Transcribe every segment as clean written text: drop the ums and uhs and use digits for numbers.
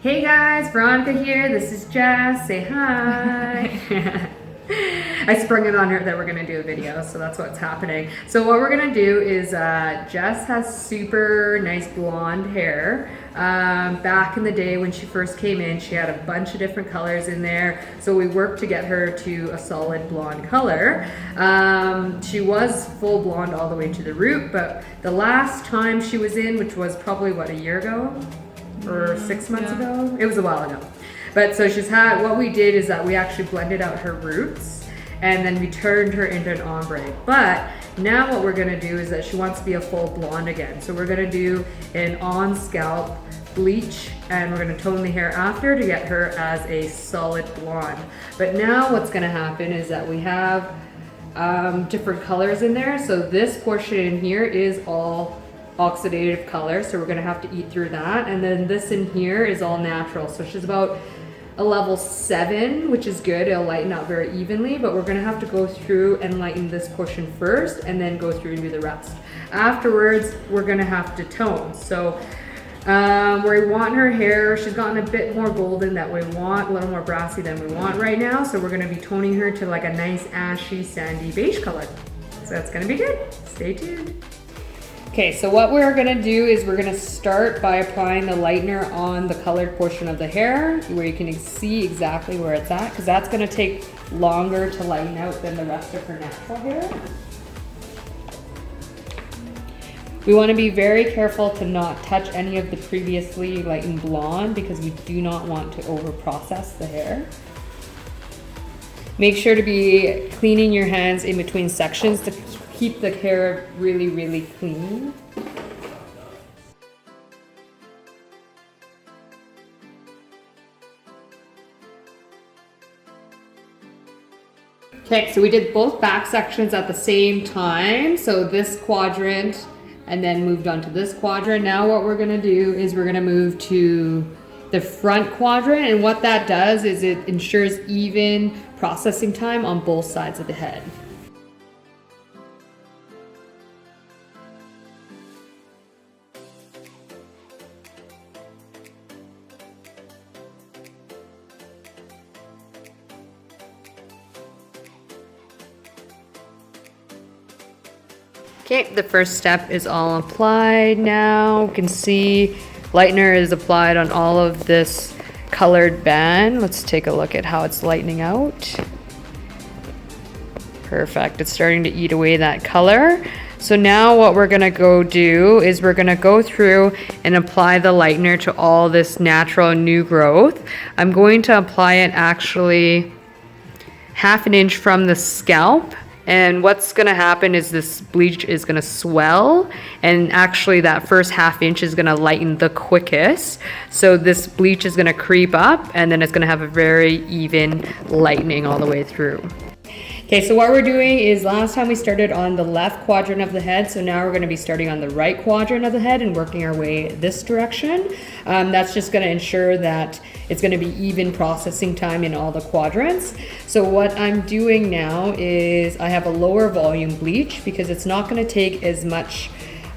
Hey guys, Veronica here. This is Jess. Say hi. I sprung it on her that we're gonna do a video, so that's what's happening. So what we're gonna do is Jess has super nice blonde hair. Back in the day when she first came in, she had a bunch of different colors in there. So we worked to get her to a solid blonde color. She was full blonde all the way to the root, but the last time she was in, which was probably what, a year ago? Or 6 months ago? It was a while ago. But so she's had, what we did is that we actually blended out her roots and then we turned her into an ombre. But now what we're gonna do is that she wants to be a full blonde again. So we're gonna do an on scalp bleach and we're gonna tone the hair after to get her as a solid blonde. But now what's gonna happen is that we have different colors in there. So this portion in here is all oxidative color, so we're gonna have to eat through that. And then this in here is all natural. So she's about a level 7, which is good. It'll lighten up very evenly, but we're gonna have to go through and lighten this portion first and then go through and do the rest. Afterwards, we're gonna have to tone. So we want her hair, she's gotten a bit more golden that we want, a little more brassy than we want right now. So we're gonna be toning her to like a nice ashy, sandy beige color. So that's gonna be good. Stay tuned. Okay, so what we're gonna do is we're gonna start by applying the lightener on the colored portion of the hair where you can see exactly where it's at, because that's gonna take longer to lighten out than the rest of her natural hair. We wanna be very careful to not touch any of the previously lightened blonde because we do not want to over process the hair. Make sure to be cleaning your hands in between sections to keep the hair really, really clean. Okay, so we did both back sections at the same time. So this quadrant and then moved on to this quadrant. Now what we're gonna do is we're gonna move to the front quadrant, and what that does is it ensures even processing time on both sides of the head. Okay, the first step is all applied now. You can see lightener is applied on all of this colored band. Let's take a look at how it's lightening out. Perfect, it's starting to eat away that color. So now what we're gonna go do is we're gonna go through and apply the lightener to all this natural new growth. I'm going to apply it actually 1/2 inch from the scalp. And what's gonna happen is this bleach is gonna swell, and actually that first 1/2 inch is gonna lighten the quickest. So this bleach is gonna creep up and then it's gonna have a very even lightening all the way through. Okay, so what we're doing is last time we started on the left quadrant of the head, so now we're gonna be starting on the right quadrant of the head and working our way this direction. That's just gonna ensure that it's gonna be even processing time in all the quadrants. So what I'm doing now is I have a lower volume bleach because it's not gonna take as much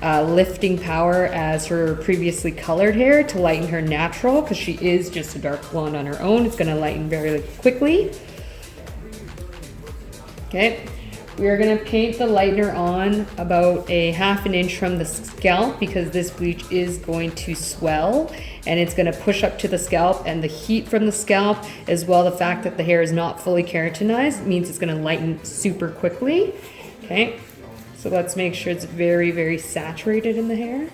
lifting power as her previously colored hair to lighten her natural, because she is just a dark blonde on her own. It's gonna lighten very quickly. Okay, we are gonna paint the lightener on about a 1/2 inch from the scalp because this bleach is going to swell and it's gonna push up to the scalp, and the heat from the scalp, as well the fact that the hair is not fully keratinized, means it's gonna lighten super quickly. Okay, so let's make sure it's very, very saturated in the hair.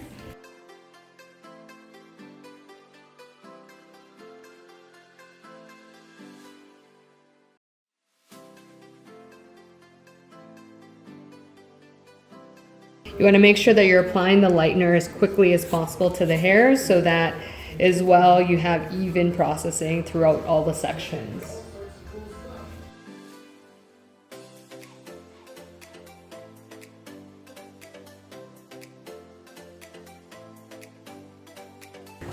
You want to make sure that you're applying the lightener as quickly as possible to the hair so that as well you have even processing throughout all the sections.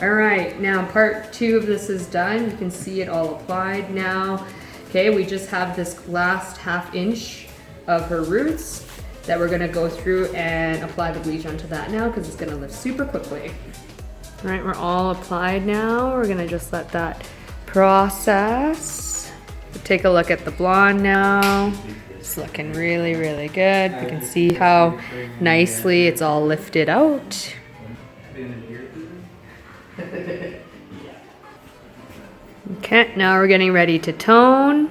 All right, now part 2 of this is done. You can see it all applied now. Okay, we just have this last 1/2 inch of her roots that we're gonna go through and apply the bleach onto that now because it's gonna lift super quickly. All right, we're all applied now. We're gonna just let that process. Take a look at the blonde now. It's looking really, really good. You can see how nicely it's all lifted out. Okay, now we're getting ready to tone.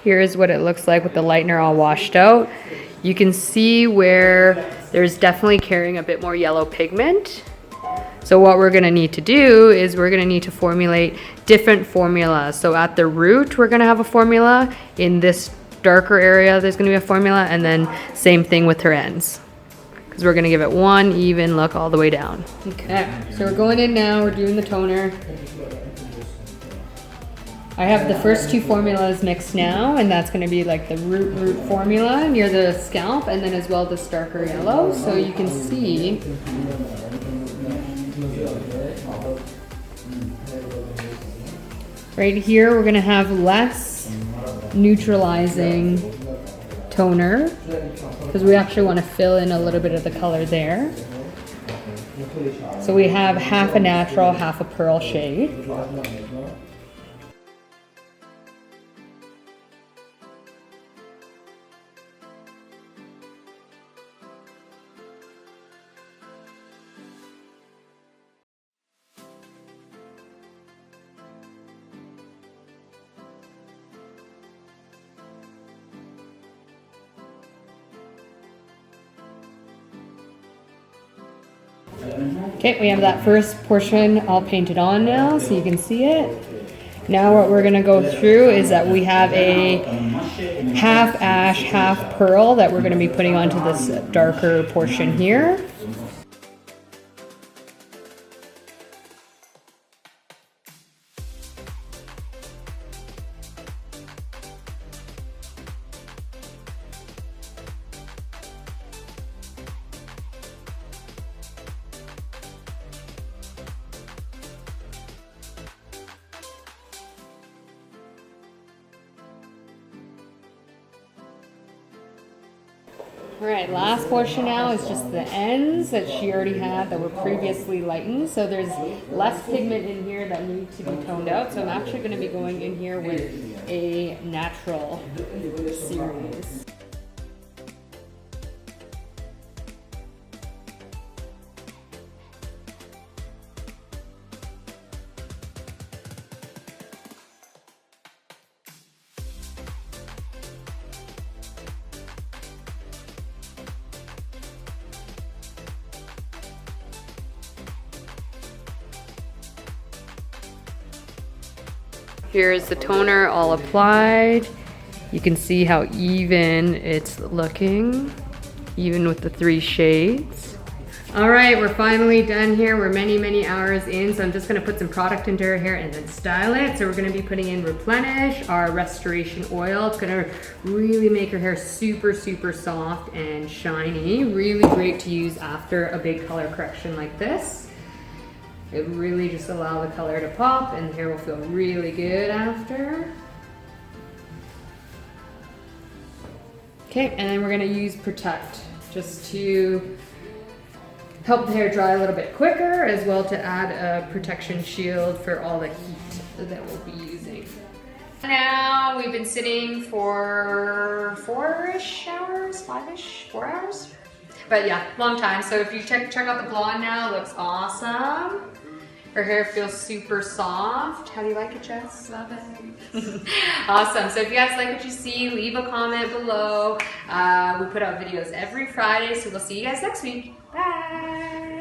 Here's what it looks like with the lightener all washed out. You can see where there's definitely carrying a bit more yellow pigment. So what we're gonna need to do is we're gonna need to formulate different formulas. So at the root, we're gonna have a formula. In this darker area, there's gonna be a formula, and then same thing with her ends. Because we're gonna give it one even look all the way down. Okay, so we're going in now, we're doing the toner. I have the first two formulas mixed now, and that's gonna be like the root formula near the scalp, and then as well this darker yellow. So you can see right here, we're gonna have less neutralizing toner because we actually want to fill in a little bit of the color there. So we have half a natural, half a pearl shade. Okay, we have that first portion all painted on now, so you can see it. Now what we're gonna go through is that we have a half ash, half pearl that we're gonna be putting onto this darker portion here. All right, last portion now is just the ends that she already had that were previously lightened. So there's less pigment in here that needs to be toned out. So I'm actually going to be going in here with a natural series. Here's the toner all applied. You can see how even it's looking, even with the 3 shades. All right, we're finally done here. We're many, many hours in, so I'm just gonna put some product into her hair and then style it. So we're gonna be putting in Replenish, our restoration oil. It's gonna really make her hair super, super soft and shiny. Really great to use after a big color correction like this. It really just allows the color to pop and the hair will feel really good after. Okay, and then we're gonna use Protect just to help the hair dry a little bit quicker, as well to add a protection shield for all the heat that we'll be using. Now we've been sitting for 4-ish hours, 5-ish, 4 hours. But yeah, long time. So if you check out the blonde now, it looks awesome. Her hair feels super soft. How do you like it, Jess? Love it. Awesome. So if you guys like what you see, leave a comment below. We put out videos every Friday, so we'll see you guys next week. Bye.